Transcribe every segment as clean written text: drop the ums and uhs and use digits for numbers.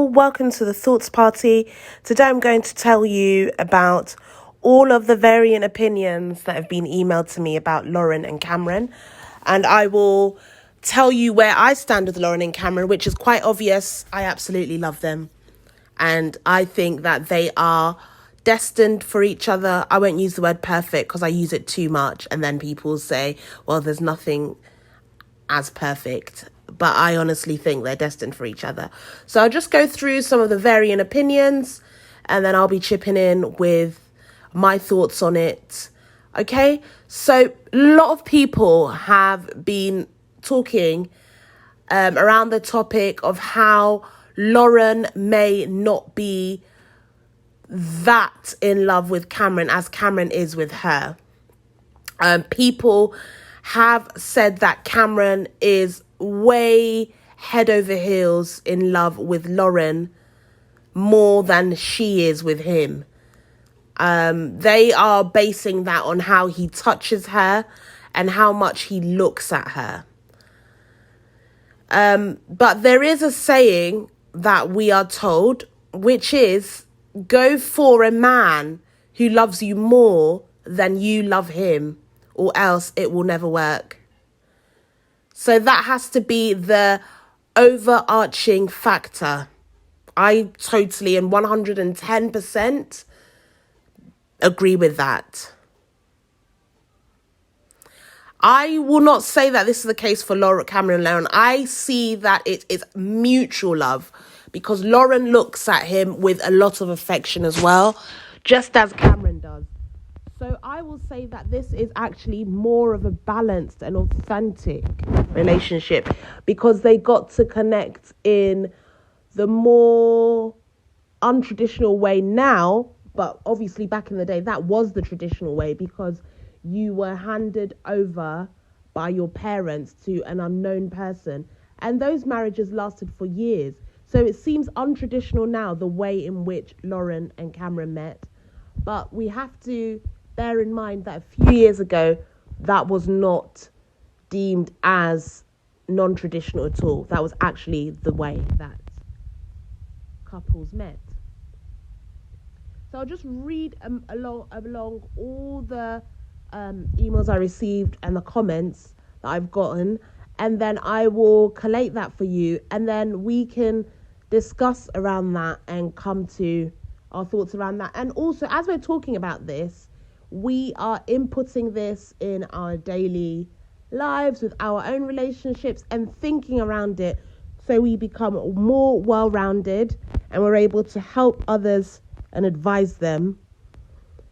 people, welcome to the Thoughts Party. Today I'm going to tell you about all of the varying opinions that have been emailed to me about Lauren and Cameron. And I will tell you where I stand with Lauren and Cameron, which is quite obvious. I absolutely love them. And I think that they are destined for each other. I won't use the word perfect because I use it too much. And then people say, well, there's nothing as perfect. But I honestly think they're destined for each other. So I'll just go through some of the varying opinions and then I'll be chipping in with my thoughts on it. Okay, so a lot of people have been talking around the topic of how Lauren may not be that in love with Cameron as Cameron is with her. People have said that Cameron is way head over heels in love with Lauren more than she is with him. They are basing that on how he touches her and how much he looks at her. But there is a saying that we are told, which is, go for a man who loves you more than you love him, or else it will never work. So that has to be the overarching factor. I totally and 110% agree with that. I will not say that this is the case for Cameron and Lauren. I see that it is mutual love because Lauren looks at him with a lot of affection as well, just as Cameron does. So I will say that this is actually more of a balanced and authentic relationship because they got to connect in the more untraditional way now, but obviously back in the day that was the traditional way because you were handed over by your parents to an unknown person and those marriages lasted for years. So it seems untraditional now the way in which Lauren and Cameron met, but we have to bear in mind that a few years ago, that was not deemed as non-traditional at all. That was actually the way that couples met. So I'll just read along all the emails I received and the comments that I've gotten, and then I will collate that for you, and then we can discuss around that and come to our thoughts around that. And also, as we're talking about this, we are inputting this in our daily lives with our own relationships and thinking around it so we become more well-rounded and we're able to help others and advise them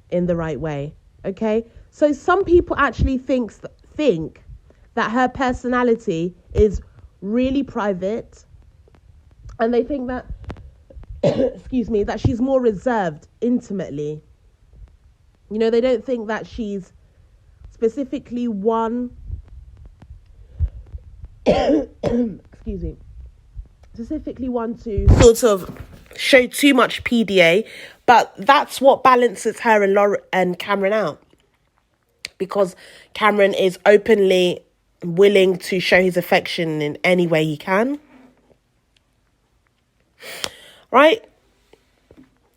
in the right way. Okay? So some people actually think that her personality is really private and they think that, that she's more reserved intimately. You know, they don't think that she's specifically one, specifically one to sort of show too much PDA, but that's what balances her and Lauren and Cameron out. Because Cameron is openly willing to show his affection in any way he can. Right?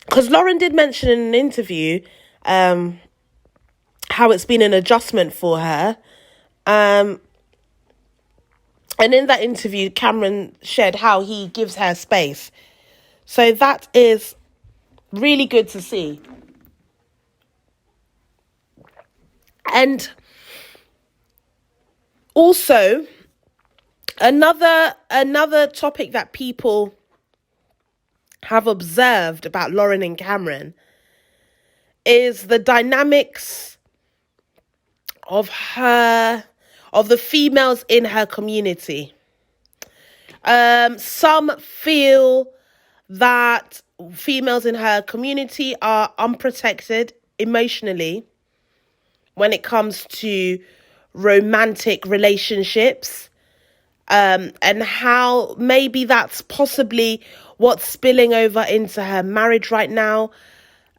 Because Lauren did mention in an interview how it's been an adjustment for her. And in that interview, Cameron shared how he gives her space. So that is really good to see. And also, another topic that people have observed about Lauren and Cameron is the dynamics of the females in her community. Some feel that females in her community are unprotected emotionally when it comes to romantic relationships, and how maybe that's possibly what's spilling over into her marriage right now.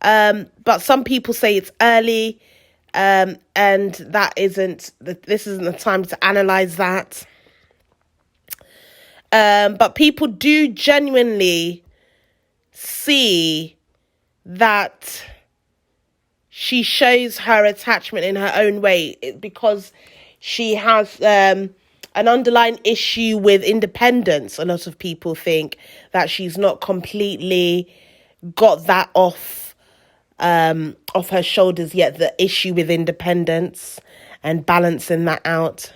But some people say it's early, and this isn't the time to analyze that. But people do genuinely see that she shows her attachment in her own way because she has an underlying issue with independence. A lot of people think that she's not completely got that off her shoulders yet, the issue with independence and balancing that out.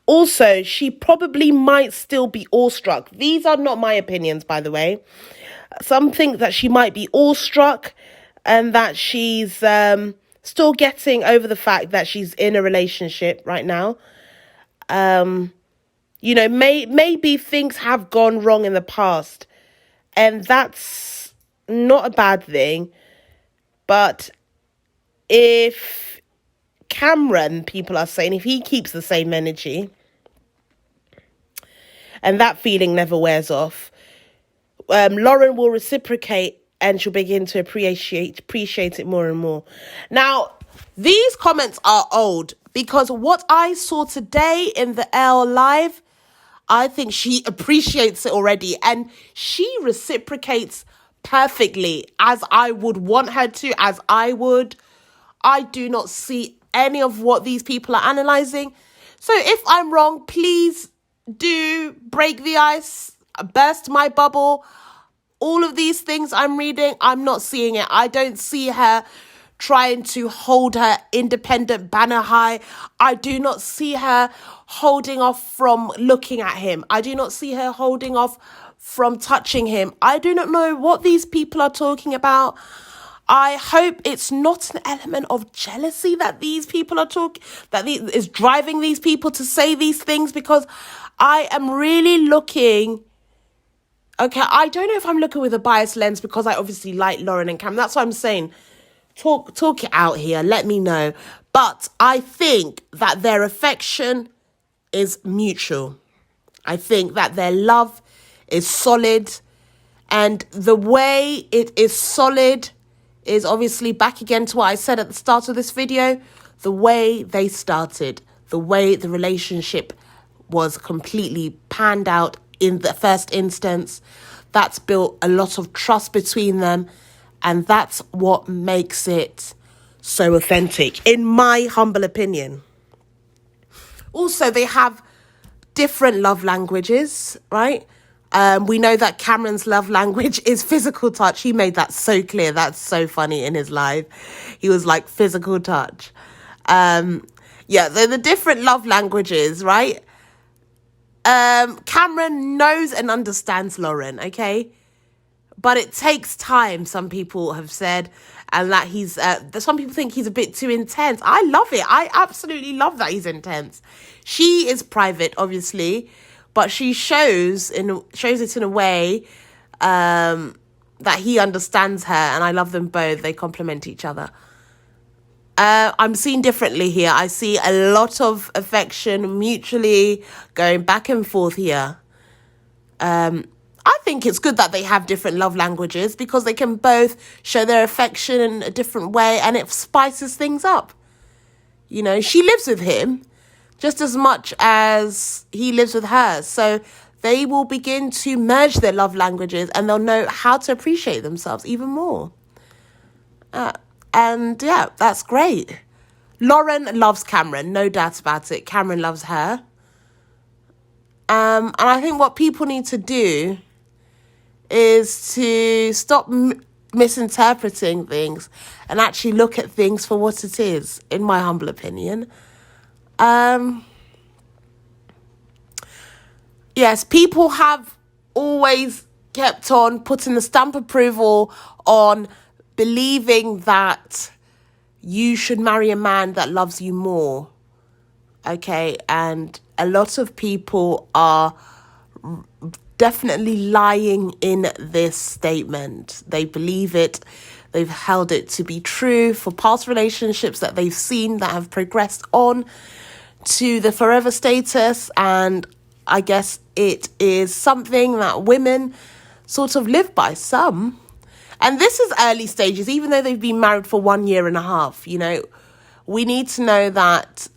Also, she probably might still be awestruck. These are not my opinions, by the way. Some think that she might be awestruck and that she's still getting over the fact that she's in a relationship right now. Maybe things have gone wrong in the past, and that's not a bad thing. But if Cameron, people are saying, if he keeps the same energy and that feeling never wears off, Lauren will reciprocate and she'll begin to appreciate it more and more. Now, these comments are old because what I saw today in the L Live, I think she appreciates it already and she reciprocates perfectly as I would want her to, as I would. I do not see any of what these people are analysing. So if I'm wrong, please do break the ice, burst my bubble. All of these things I'm reading, I'm not seeing it. I don't see her trying to hold her independent banner high. I do not see her holding off from looking at him. I do not see her holding off from touching him. I do not know what these people are talking about. I hope it's not an element of jealousy that these people are is driving these people to say these things, because I am really looking. Okay, I don't know if I'm looking with a biased lens because I obviously like Lauren and Cam. That's what I'm saying. Talk it out here. Let me know. But I think that their affection is mutual. I think that their love is solid. And the way it is solid is obviously back again to what I said at the start of this video. The way they started, the way the relationship was completely panned out in the first instance, that's built a lot of trust between them, and that's what makes it so authentic, in my humble opinion. Also, they have different love languages, right? We know that Cameron's love language is physical touch. He made that so clear. That's so funny in his live. He was like, physical touch. They're the different love languages, right? Cameron knows and understands Lauren, okay? But it takes time, some people have said, and that he's, some people think he's a bit too intense. I love it. I absolutely love that he's intense. She is private, obviously, but she shows it in a way that he understands her, and I love them both. They complement each other. I'm seeing differently here. I see a lot of affection mutually going back and forth here. I think it's good that they have different love languages because they can both show their affection in a different way and it spices things up. You know, she lives with him just as much as he lives with her. So they will begin to merge their love languages and they'll know how to appreciate themselves even more. And yeah, that's great. Lauren loves Cameron, no doubt about it. Cameron loves her. And I think what people need to do is to stop misinterpreting things and actually look at things for what it is, in my humble opinion. Yes, people have always kept on putting the stamp approval on believing that you should marry a man that loves you more. Okay, and a lot of people are definitely lying in this statement. They believe it. They've held it to be true for past relationships that they've seen that have progressed on to the forever status. And I guess it is something that women sort of live by, some. And this is early stages, even though they've been married for 1.5 years, you know. We need to know that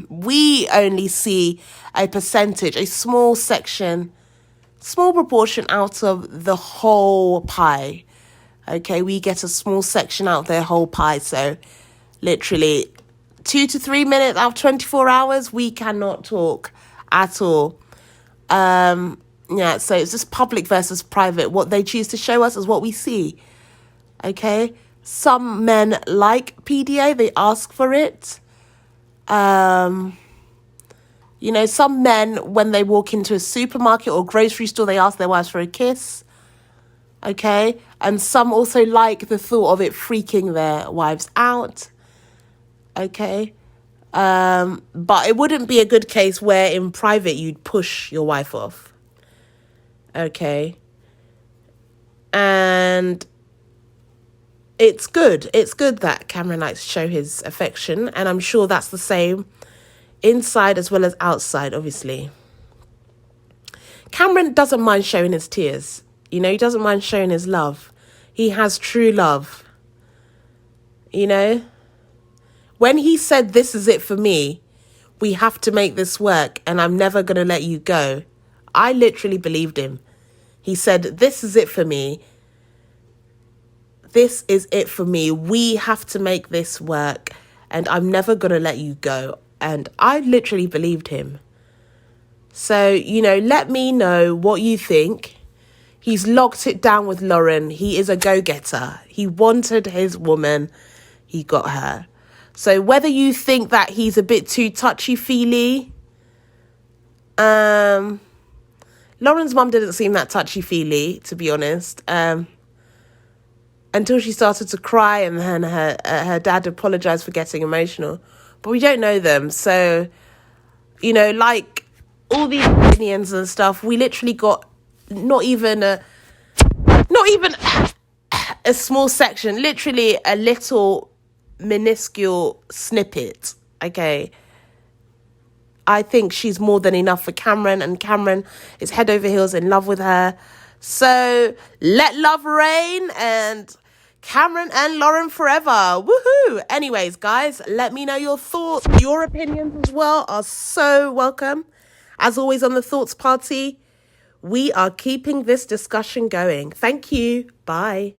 we only see a percentage, a small section, small proportion out of the whole pie. Okay, we get a small section out of their whole pie. So literally 2 to 3 minutes out of 24 hours, we cannot talk at all. Yeah, so it's just public versus private. What they choose to show us is what we see. Okay, some men like PDA, they ask for it. You know, some men, when they walk into a supermarket or grocery store, they ask their wives for a kiss. Okay, and some also like the thought of it freaking their wives out. Okay, but it wouldn't be a good case where in private you'd push your wife off. Okay, and it's good that Cameron likes to show his affection, and I'm sure that's the same inside as well as outside, obviously. Cameron doesn't mind showing his tears. You know, he doesn't mind showing his love. He has true love. You know, when he said, "This is it for me, we have to make this work and I'm never going to let you go," I literally believed him. He said, "This is it for me. This is it for me. We have to make this work and I'm never going to let you go." And I literally believed him. So, you know, let me know what you think. He's locked it down with Lauren. He is a go-getter. He wanted his woman. He got her. So whether you think that he's a bit too touchy-feely, Lauren's mum didn't seem that touchy-feely, to be honest, until she started to cry and then her dad apologised for getting emotional. But we don't know them. So, you know, like all these opinions and stuff, we literally got not even a small section, literally a little minuscule snippet. Okay, I think she's more than enough for Cameron, and Cameron is head over heels in love with her. So let love reign, and Cameron and Lauren forever. Woohoo! Anyways, guys, let me know your thoughts. Your opinions as well are so welcome. As always on the Thoughts Party, we are keeping this discussion going. Thank you. Bye.